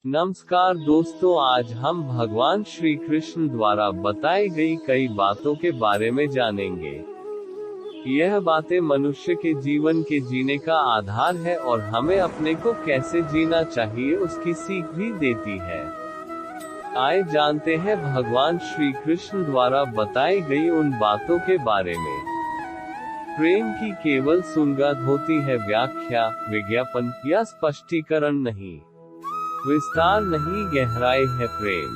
नमस्कार दोस्तों, आज हम भगवान श्री कृष्ण द्वारा बताई गई कई बातों के बारे में जानेंगे। यह बातें मनुष्य के जीवन के जीने का आधार है और हमें अपने को कैसे जीना चाहिए उसकी सीख भी देती है। आइए जानते हैं भगवान श्री कृष्ण द्वारा बताई गई उन बातों के बारे में। प्रेम की केवल सुनगाद होती है, व्याख्या, विज्ञापन या स्पष्टीकरण नहीं। विस्तार नहीं, गहराई है प्रेम।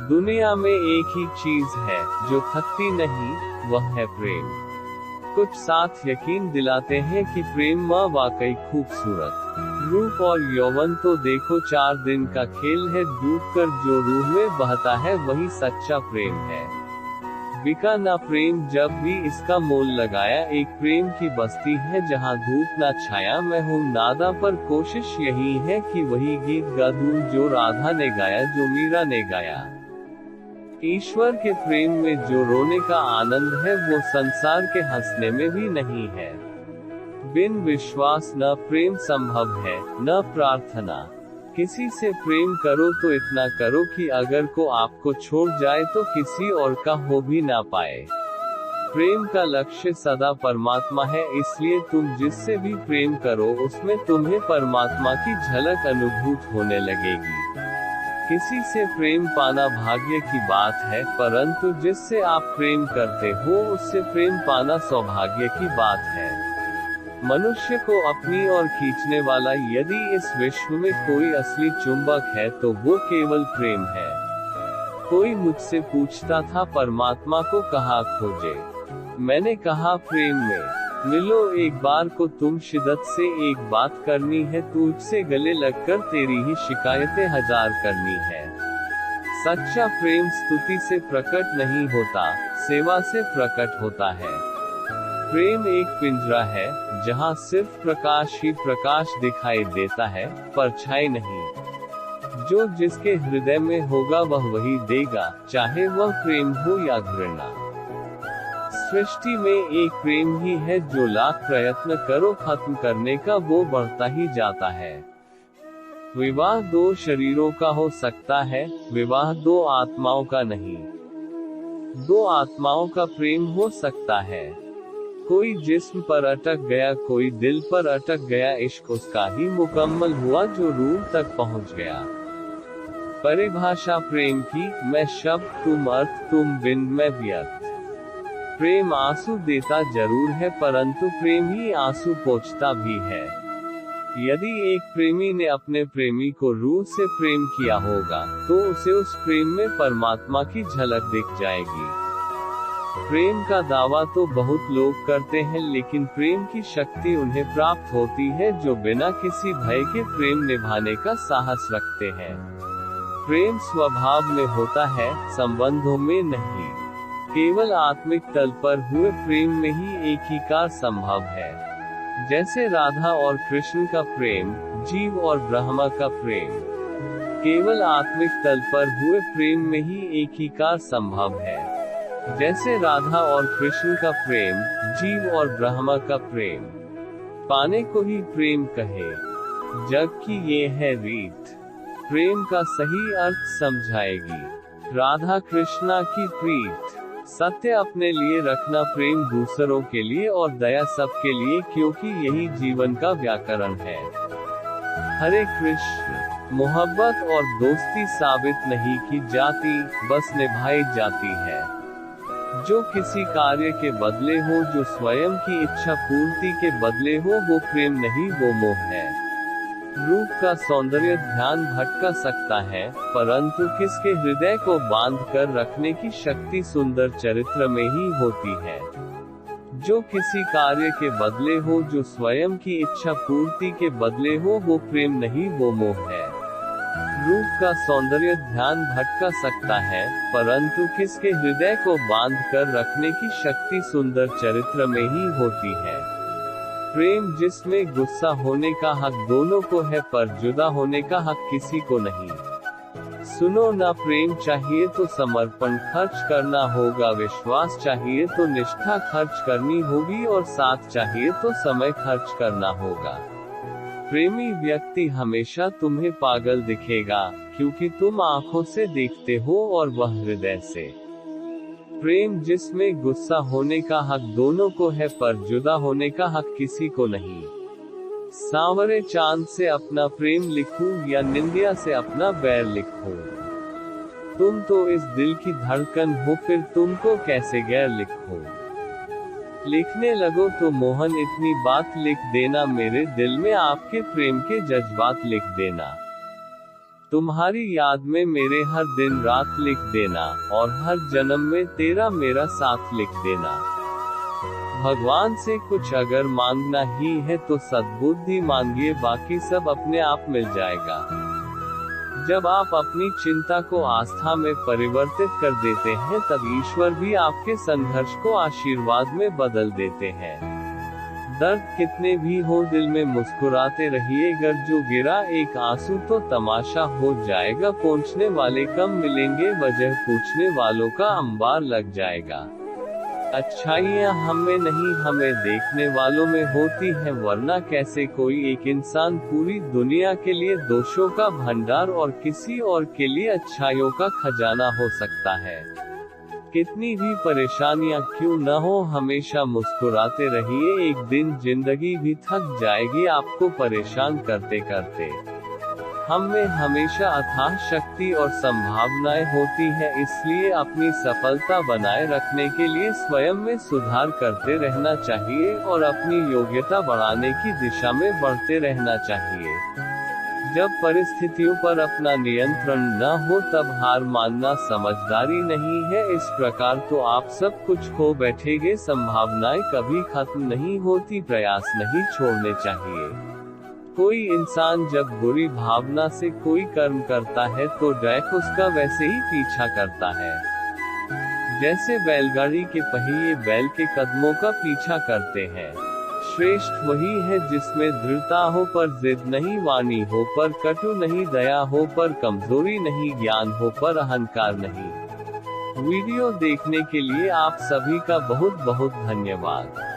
दुनिया में एक ही चीज है जो थकती नहीं, वह है प्रेम। कुछ साथ यकीन दिलाते हैं कि प्रेम वाकई खूबसूरत। रूप और यौवन तो देखो 4 दिन का खेल है, डूबकर जो रूह में बहता है वही सच्चा प्रेम है। बिका ना प्रेम जब भी इसका मोल लगाया, एक प्रेम की बस्ती है जहाँ धूप ना छाया। मैं हूँ नादा पर कोशिश यही है कि वही गीत गा दूं जो राधा ने गाया, जो मीरा ने गाया। ईश्वर के प्रेम में जो रोने का आनंद है वो संसार के हंसने में भी नहीं है। बिन विश्वास न प्रेम संभव है, न प्रार्थना। किसी से प्रेम करो तो इतना करो कि अगर को आपको छोड़ जाए तो किसी और का हो भी ना पाए। प्रेम का लक्ष्य सदा परमात्मा है, इसलिए तुम जिससे भी प्रेम करो उसमें तुम्हें परमात्मा की झलक अनुभूत होने लगेगी। किसी से प्रेम पाना भाग्य की बात है, परंतु जिससे आप प्रेम करते हो उससे प्रेम पाना सौभाग्य की बात है। मनुष्य को अपनी ओर खींचने वाला यदि इस विश्व में कोई असली चुंबक है तो वो केवल प्रेम है। कोई मुझसे पूछता था परमात्मा को कहाँ खोजे। मैंने कहा प्रेम में। मिलो एक बार को तुम शिद्दत से एक बात करनी है, तुझसे गले लगकर तेरी ही शिकायतें 1000 करनी है। सच्चा प्रेम स्तुति से प्रकट नहीं होता, सेवा से प्रकट होता है। प्रेम एक पिंजरा है जहाँ सिर्फ प्रकाश ही प्रकाश दिखाई देता है, परछाई नहीं। जो जिसके हृदय में होगा वह वही देगा, चाहे वह प्रेम हो या घृणा। सृष्टि में एक प्रेम ही है जो लाख प्रयत्न करो खत्म करने का वो बढ़ता ही जाता है। विवाह 2 शरीरों का हो सकता है, विवाह 2 आत्माओं का नहीं। 2 आत्माओं का प्रेम हो सकता है। कोई जिस्म पर अटक गया, कोई दिल पर अटक गया, इश्क उसका ही मुकम्मल हुआ जो रूह तक पहुंच गया। परिभाषा प्रेम की, मैं शब्द तुम अर्थ, तुम बिन मैं व्यर्थ। प्रेम आंसू देता जरूर है, परंतु प्रेम ही आंसू पोंछता भी है। यदि एक प्रेमी ने अपने प्रेमी को रूह से प्रेम किया होगा तो उसे उस प्रेम में परमात्मा की झलक दिख जाएगी। प्रेम का दावा तो बहुत लोग करते हैं, लेकिन प्रेम की शक्ति उन्हें प्राप्त होती है जो बिना किसी भय के प्रेम निभाने का साहस रखते हैं। प्रेम स्वभाव में होता है, संबंधों में नहीं। केवल आत्मिक तल पर हुए प्रेम में ही एकीकार संभव है। जैसे राधा और कृष्ण का प्रेम, जीव और ब्रह्मा का प्रेम। केवल आत्मिक तल पर हुए प्रेम में ही एकीकार संभव है। जैसे राधा और कृष्ण का प्रेम, जीव और ब्रह्मा का प्रेम। पाने को ही प्रेम कहे, जग की ये है रीत। प्रेम का सही अर्थ समझाएगी राधा कृष्णा की प्रीत। सत्य अपने लिए रखना, प्रेम दूसरों के लिए और दया सबके लिए, क्योंकि यही जीवन का व्याकरण है। हरे कृष्ण। मोहब्बत और दोस्ती साबित नहीं की जाती, बस निभाई जाती है। जो किसी कार्य के बदले हो, जो स्वयं की इच्छा पूर्ति के बदले हो, वो प्रेम नहीं, वो मोह है। रूप का सौंदर्य ध्यान भटका सकता है, परंतु किसके हृदय को बांध कर रखने की शक्ति सुंदर चरित्र में ही होती है। जो किसी कार्य के बदले हो, जो स्वयं की इच्छा पूर्ति के बदले हो, वो प्रेम नहीं, वो मोह है। रूप का सौंदर्य ध्यान भटका सकता है, परंतु किसके हृदय को बांध कर रखने की शक्ति सुंदर चरित्र में ही होती है। प्रेम जिसमें गुस्सा होने का हक दोनों को है, पर जुदा होने का हक किसी को नहीं। सुनो ना, प्रेम चाहिए तो समर्पण खर्च करना होगा, विश्वास चाहिए तो निष्ठा खर्च करनी होगी, और साथ चाहिए तो समय खर्च करना होगा। प्रेमी व्यक्ति हमेशा तुम्हें पागल दिखेगा, क्योंकि तुम आंखों से देखते हो और वह हृदय से। प्रेम जिसमें गुस्सा होने का हक दोनों को है पर जुदा होने का हक किसी को नहीं। सांवरे चांद से अपना प्रेम लिखूं या निंदिया से अपना बैर लिखूं। तुम तो इस दिल की धड़कन हो, फिर तुमको कैसे गैर लिखूं। लिखने लगो तो मोहन इतनी बात लिख देना, मेरे दिल में आपके प्रेम के जज्बात लिख देना। तुम्हारी याद में मेरे हर दिन रात लिख देना, और हर जन्म में तेरा मेरा साथ लिख देना। भगवान से कुछ अगर मांगना ही है तो सद्बुद्धि मांगिए, बाकी सब अपने आप मिल जाएगा। जब आप अपनी चिंता को आस्था में परिवर्तित कर देते हैं तब ईश्वर भी आपके संघर्ष को आशीर्वाद में बदल देते हैं। दर्द कितने भी हो दिल में मुस्कुराते रहिए, अगर जो गिरा एक आंसू तो तमाशा हो जाएगा। पहुंचने वाले कम मिलेंगे, वजह पूछने वालों का अंबार लग जाएगा। अच्छाइयाँ हमें नहीं हमें देखने वालों में होती है, वरना कैसे कोई एक इंसान पूरी दुनिया के लिए दोषों का भंडार और किसी और के लिए अच्छाइयों का खजाना हो सकता है। कितनी भी परेशानियां क्यों न हो, हमेशा मुस्कुराते रहिए, एक दिन जिंदगी भी थक जाएगी आपको परेशान करते करते। हम में हमेशा अथाह शक्ति और संभावनाएं होती है, इसलिए अपनी सफलता बनाए रखने के लिए स्वयं में सुधार करते रहना चाहिए और अपनी योग्यता बढ़ाने की दिशा में बढ़ते रहना चाहिए। जब परिस्थितियों पर अपना नियंत्रण न हो तब हार मानना समझदारी नहीं है। इस प्रकार तो आप सब कुछ खो बैठेंगे। संभावनाएं कभी खत्म नहीं होती, प्रयास नहीं छोड़ने चाहिए। कोई इंसान जब बुरी भावना से कोई कर्म करता है तो डायक उसका वैसे ही पीछा करता है। जैसे बैलगाड़ी के पहिए बैल के कदमों का पीछा करते हैं। श्रेष्ठ वही है जिसमें दृढ़ता हो पर जिद नहीं, वाणी हो पर कटु नहीं, दया हो पर कमजोरी नहीं, ज्ञान हो पर अहंकार नहीं। वीडियो देखने के लिए आप सभी का बहुत बहुत धन्यवाद।